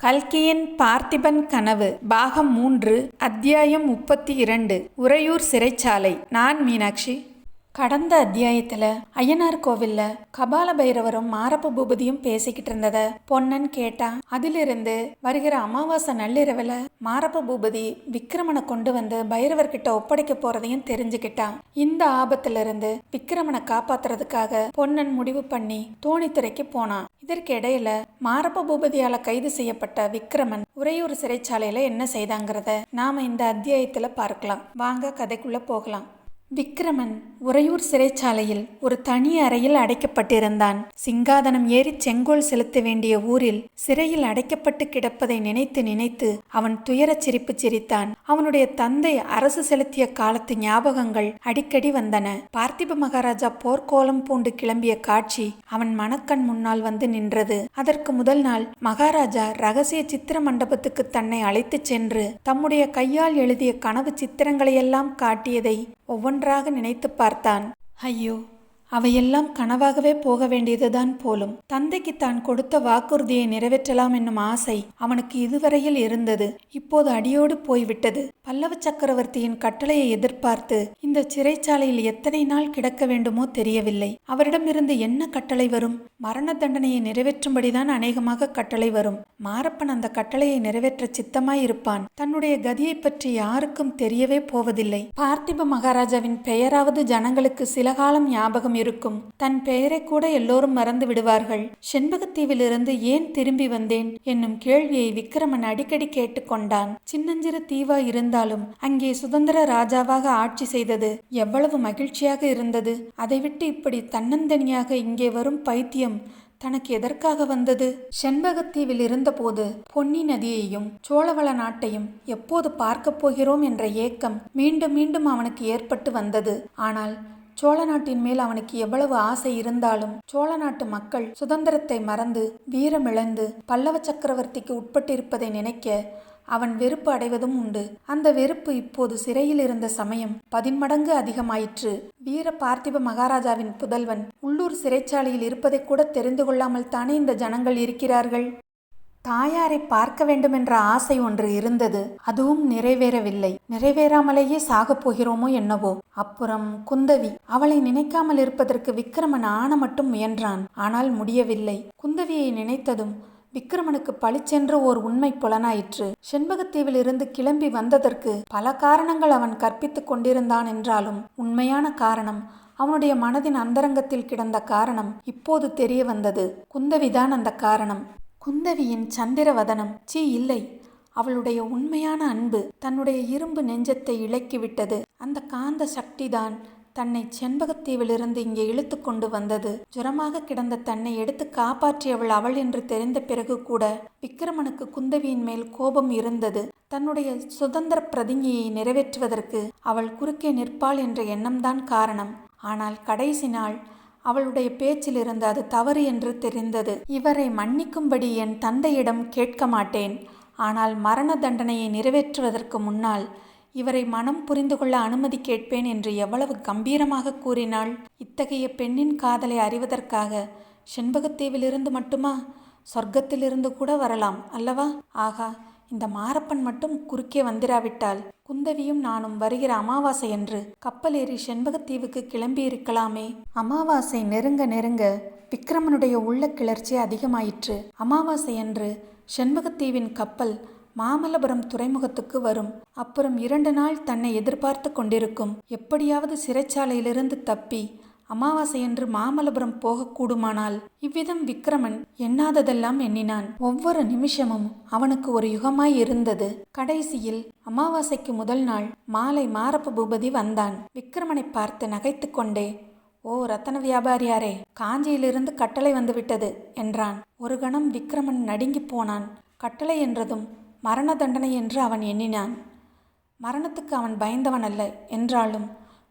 கல்கியின் பார்த்திபன் கனவு பாகம் 3 அத்தியாயம் 32 உறையூர் சிறைச்சாலை. நான் மீனாட்சி. கடந்த அத்தியாயத்தில் ஐயனார் கோவில்ல கபால பைரவரும் மாரப்ப பூபதியும் பேசிக்கிட்டு இருந்தத பொன்னன் கேட்டான். அதிலிருந்து வருகிற அமாவாசை நள்ளிரவில் மாரப்ப பூபதி விக்கிரமனை கொண்டு வந்து பைரவர்கிட்ட ஒப்படைக்க போறதையும் தெரிஞ்சுக்கிட்டான். இந்த ஆபத்திலிருந்து விக்கிரமனை காப்பாத்துறதுக்காக பொன்னன் முடிவு பண்ணி தோணித்துறைக்கு போனான். இதற்கிடையில மாரப்ப பூபதியால கைது செய்யப்பட்ட விக்கிரமன் உறையூர் சிறைச்சாலையில என்ன செய்தாங்கிறத நாம இந்த அத்தியாயத்துல பார்க்கலாம். வாங்க கதைக்குள்ள போகலாம். விக்கிரமன் உறையூர் சிறைச்சாலையில் ஒரு தனி அறையில் அடைக்கப்பட்டிருந்தான். சிங்காதனம் ஏறி செங்கோல் செலுத்த வேண்டிய ஊரில் சிறையில் அடைக்கப்பட்டு கிடப்பதை நினைத்து நினைத்து அவன் துயரச் சிரிப்பு சிரித்தான். அவனுடைய தந்தை அரசு செலுத்திய காலத்து ஞாபகங்கள் அடிக்கடி வந்தன. பார்த்திப மகாராஜா போர்க்கோலம் பூண்டு கிளம்பிய காட்சி அவன் மனக்கண் முன்னால் வந்து நின்றது. அதற்கு முதல் நாள் மகாராஜா ரகசிய சித்திர மண்டபத்துக்கு தன்னை அழைத்துச் சென்று தம்முடைய கையால் எழுதிய கனவு சித்திரங்களையெல்லாம் காட்டியதை ஒவ்வொன்றாக நினைத்து பார்த்தான். ஐயோ, அவையெல்லாம் கனவாகவே போக வேண்டியதுதான் போலும். தந்தைக்கு தான் கொடுத்த வாக்குறுதியை நிறைவேற்றலாம் என்னும் ஆசை அவனுக்கு இதுவரையில் இருந்தது. இப்போது அடியோடு போய்விட்டது. பல்லவ சக்கரவர்த்தியின் கட்டளையை எதிர்பார்த்து இந்த சிறைச்சாலையில் எத்தனை நாள் கிடக்க வேண்டுமோ தெரியவில்லை. அவரிடமிருந்து என்ன கட்டளை வரும்? மரண தண்டனையை நிறைவேற்றும்படிதான் அநேகமாக கட்டளை வரும். மாரப்பன் அந்த கட்டளையை நிறைவேற்ற சித்தமாய் இருப்பான். தன்னுடைய கதியை பற்றி யாருக்கும் தெரியவே போவதில்லை. பார்த்திப மகாராஜாவின் பெயராவது ஜனங்களுக்கு சில காலம் ஞாபகம் இருக்கும். தன் பெயரை கூட எல்லோரும் மறந்து விடுவார்கள். செண்பகத்தீவிலிருந்து ஏன் திரும்பி வந்தேன் என்னும் கேள்வியை விக்கிரமன் அடிக்கடி கேட்டுக்கொண்டான். சின்னஞ்சிறு தீவா இருந்தாலும் அங்கே சுதந்திர ராஜாவாக ஆட்சி செய்தது எவ்வளவு மகிழ்ச்சியாக இருந்தது. அதை விட்டு இப்படி தன்னந்தனியாக இங்கே வரும் பைத்தியம் தனக்கு எதற்காக வந்தது? செண்பகத்தீவில் இருந்தபோது பொன்னி நதியையும் சோழவள நாட்டையும் எப்போது பார்க்கப் போகிறோம் என்ற ஏக்கம் மீண்டும் மீண்டும் அவனுக்கு ஏற்பட்டு வந்தது. ஆனால் சோழ நாட்டின் மேல் அவனுக்கு எவ்வளவு ஆசை இருந்தாலும் சோழ நாட்டு மக்கள் சுதந்திரத்தை மறந்து வீரமிழந்து பல்லவ சக்கரவர்த்திக்கு உட்பட்டிருப்பதை நினைக்க அவன் வெறுப்பு அடைவதும் உண்டு. அந்த வெறுப்பு இப்போது சிறையில் இருந்த சமயம் 10 மடங்கு அதிகமாயிற்று. வீர பார்த்திப மகாராஜாவின் புதல்வன் உள்ளூர் சிறைச்சாலையில் இருப்பதை கூட தெரிந்து கொள்ளாமல் தானே இந்த ஜனங்கள் இருக்கிறார்கள். தாயாரை பார்க்க வேண்டுமென்ற ஆசை ஒன்று இருந்தது. அதுவும் நிறைவேறவில்லை. நிறைவேறாமலேயே சாகப் போகிறோமோ என்னவோ. அப்புறம் குந்தவி. அவளை நினைக்காமல் இருப்பதற்கு விக்கிரமன் ஆன மட்டும் முயன்றான். ஆனால் முடியவில்லை. குந்தவியை நினைத்ததும் விக்கிரமனுக்கு பளிச்சென்று ஓர் உண்மை புலனாயிற்று. செண்பகத்தீவில் இருந்து கிளம்பி வந்ததற்கு பல காரணங்கள் அவன் கற்பித்துக் கொண்டிருந்தான் என்றாலும் உண்மையான காரணம், அவனுடைய மனதின் அந்தரங்கத்தில் கிடந்த காரணம் இப்போது தெரிய வந்தது. குந்தவிதான் அந்த காரணம். குந்தவியின் சந்திரவதனம் இல்லை, அவளுடைய உண்மையான அன்பு தன்னுடைய இரும்பு நெஞ்சத்தை இலக்கிவிட்டது. அந்த காந்த சக்திதான் தன்னை செண்பகத்தீவிலிருந்து இங்கே இழுத்து கொண்டு வந்தது. ஜுரமாக கிடந்த தன்னை எடுத்து காப்பாற்றியவள் அவள் என்று தெரிந்த பிறகு கூட விக்கிரமனுக்கு குந்தவியின் மேல் கோபம் இருந்தது. தன்னுடைய சுதந்திர பிரதிஞ்ஞையை நிறைவேற்றுவதற்கு அவள் குறுக்கே நிற்பாள் என்ற எண்ணம்தான் காரணம். ஆனால் கடைசி நாள் அவளுடைய பேச்சிலிருந்து அது தவறு என்று தெரிந்தது. இவரை மன்னிக்கும்படி என் தந்தையிடம் கேட்க மாட்டேன். ஆனால் மரண தண்டனையை நிறைவேற்றுவதற்கு முன்னால் இவரை மனம் புரிந்து கொள்ள அனுமதி கேட்பேன் என்று எவ்வளவு கம்பீரமாக கூறினாள். இத்தகைய பெண்ணின் காதலை அறிவதற்காக செண்பகத்தீவிலிருந்து மட்டுமா, சொர்க்கத்திலிருந்து கூட வரலாம் அல்லவா? ஆகா, இந்த மாரப்பன் மட்டும் குறுக்கே வந்திராவிட்டால் குந்தவியும் நானும் வருகிற அமாவாசை என்று கப்பல் ஏறி செண்பகத்தீவுக்கு கிளம்பி இருக்கலாமே. அமாவாசை நெருங்க நெருங்க விக்கிரமனுடைய உள்ள கிளர்ச்சி அதிகமாயிற்று. அமாவாசை அன்று செண்பகத்தீவின் கப்பல் மாமல்லபுரம் துறைமுகத்துக்கு வரும். அப்புறம் 2 நாள் தன்னை எதிர்பார்த்து கொண்டிருக்கும். எப்படியாவது சிறைச்சாலையிலிருந்து தப்பி அமாவாசையன்று மாமல்லபுரம் போகக்கூடுமானால். இவ்விதம் விக்கிரமன் எண்ணாததெல்லாம் எண்ணினான். ஒவ்வொரு நிமிஷமும் அவனுக்கு ஒரு யுகமாய் இருந்தது. கடைசியில் அமாவாசைக்கு முதல் நாள் மாலை மாரப்ப பூபதி வந்தான். விக்கிரமனை பார்த்து நகைத்து கொண்டே, ஓ ரத்தன வியாபாரியாரே, காஞ்சியிலிருந்து கட்டளை வந்துவிட்டது என்றான். ஒரு கணம் விக்கிரமன் நடுங்கி போனான். கட்டளை என்றதும் மரண தண்டனை என்று அவன் எண்ணினான். மரணத்துக்கு அவன் பயந்தவன் அல்ல என்றாலும்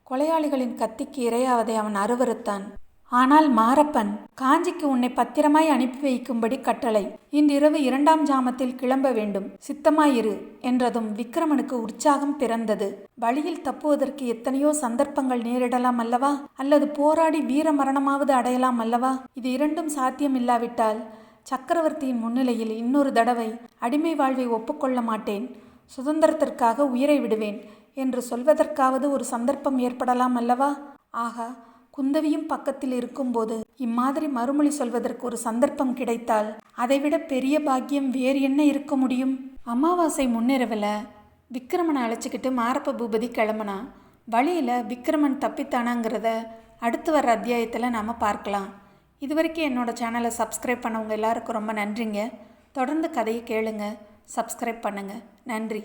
கொலையாளிகளின் கத்திக்கு இரையாவதை அவன் அருவருத்தான். ஆனால் மாரப்பன், காஞ்சிக்கு உன்னை பத்திரமாய் அனுப்பி வைக்கும்படி கட்டளை. இன்றிரவு 2ஆம் ஜாமத்தில் கிளம்ப வேண்டும், சித்தமாயிரு என்றதும் விக்கிரமனுக்கு உற்சாகம் பிறந்தது. வழியில் தப்புவதற்கு எத்தனையோ சந்தர்ப்பங்கள் நேரிடலாம் அல்லவா? அல்லது போராடி வீர மரணமாவது அடையலாம் அல்லவா? இது இரண்டும் சாத்தியம் இல்லாவிட்டால் சக்கரவர்த்தியின் முன்னிலையில் இன்னொரு தடவை அடிமை வாழ்வை ஒப்புக்கொள்ள மாட்டேன், சுதந்திரத்திற்காக உயிரை விடுவேன் என்று சொல்வதற்காவது ஒரு சந்தர்ப்பம் ஏற்படலாம் அல்லவா? ஆகா, குந்தவியும் பக்கத்தில் இருக்கும்போது இம்மாதிரி மறுமொழி சொல்வதற்கு ஒரு சந்தர்ப்பம் கிடைத்தால் அதைவிட பெரிய பாக்கியம் வேறு என்ன இருக்க முடியும்? அமாவாசை முன்னிரவில் விக்ரமனை அழைச்சிக்கிட்டு மாரப்ப பூபதி கிளம்புனா. வழியில் விக்ரமன் தப்பித்தானாங்கிறத அடுத்து வர்ற அத்தியாயத்தில் நாம் பார்க்கலாம். இது வரைக்கும் என்னோடய சேனலை சப்ஸ்கிரைப் பண்ணவங்க எல்லாருக்கும் ரொம்ப நன்றிங்க. தொடர்ந்து கதையை கேளுங்க, சப்ஸ்கிரைப் பண்ணுங்கள். நன்றி.